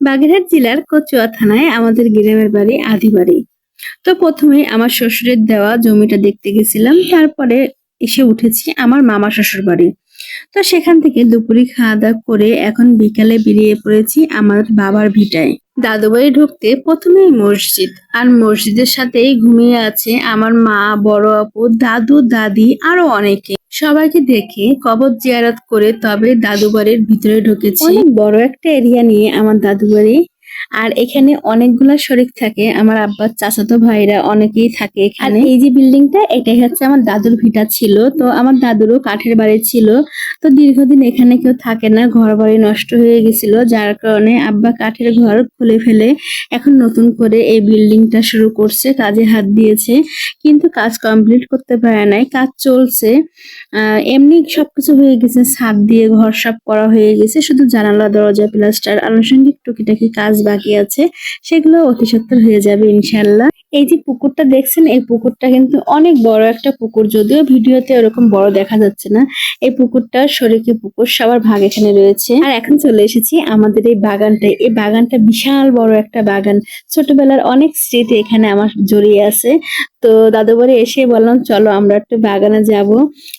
বাগেরহাট জেলার কচুয়া থানায় আমাদের গ্রামের বাড়ি আদিবাড়ি। তো প্রথমে আমার শ্বশুরের দেওয়া জমিটা দেখতে গেছিলাম, তারপরে এসে উঠেছি আমার মামা শ্বশুর বাড়ি। তো সেখান থেকে দুপুরে খাওয়া দাওয়া করে এখন বিকালে বেরিয়ে পড়েছি আমার বাবার ভিটায়। দাদু বাড়ি ঢুকতে প্রথমেই মসজিদ, আর মসজিদের সাথেই ঘুমিয়ে আছে আমার মা, বড় আপু, দাদু, দাদি আরো অনেকে। সবাইকে দেখে কবর জিয়ারত করে তবে দাদু বাড়ির ভিতরে ঢুকেছি। অনেক বড় একটা এরিয়া নিয়ে আমার দাদু বাড়ি, আর এখানে অনেকগুলা শরিক থাকে। আমার আব্বার চাচাতো ভাইরা অনেকেই থাকে এখানে। এই যে বিল্ডিংটা, এটাই হচ্ছে আমার দাদুর ভিটা ছিল। তো আমার দাদুরও কাঠের বাড়ি ছিল। তো দীর্ঘদিন এখানে কেউ থাকে না, ঘর বাড়ি নষ্ট হয়ে গেছিল, যার কারণে আব্বা কাঠের ঘর খুলে ফেলে এখন নতুন করে এই বিল্ডিংটা শুরু করছে, কাজে হাত দিয়েছে, কিন্তু কাজ কমপ্লিট করতে পারে নাই। কাজ চলছে, এমনি সবকিছু হয়ে গেছে, ছাদ দিয়ে ঘর সাফ করা হয়ে গেছে, শুধু জানালা দরজা প্লাস্টার আনুষঙ্গিক টুকিটাকি কাজ বাকি আছে, সেগুলো অতি সত্বর হয়ে যাবে ইনশাল্লাহ। এই যে পুকুরটা দেখছেন, এই পুকুরটা কিন্তু অনেক বড় একটা পুকুর, যদিও ভিডিওতে ওরকম বড় দেখা যাচ্ছে না। এই পুকুরটা শরিকি পুকুর, সবার ভাগ এখানে রয়েছে। আর এখন চলে এসেছি আমাদের এই বাগানটায়। এই বাগানটা বিশাল বড় একটা বাগান, ছোটবেলার অনেক স্মৃতি এখানে আমার জড়িয়ে আছে। তো দাদু বাড়ি এসে বললাম চলো আমরা একটু বাগানে যাব।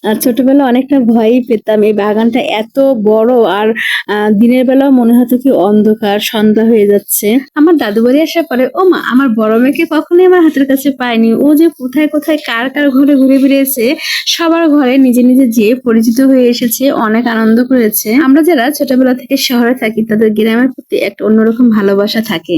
আর ছোটবেলা অনেকটা ভয়ই পেতাম, এই বাগানটা এত বড়, আর দিনের বেলাও মনে হতো কি অন্ধকার, সন্ধ্যা হয়ে যাচ্ছে। আমার দাদু বাড়ি আসার পরে ও মা, আমার বড় মেয়েকে কখনোই আমার হাতের কাছে পাইনি। ও যে কোথায় কোথায় কার কার ঘরে ঘুরে বেরিয়েছে, সবার ঘরে নিজে নিজে যেয়ে পরিচিত হয়ে এসেছে, অনেক আনন্দ করেছে। আমরা যারা ছোটবেলা থেকে শহরে থাকি তাদের গ্রামের প্রতি একটা অন্যরকম ভালোবাসা থাকে।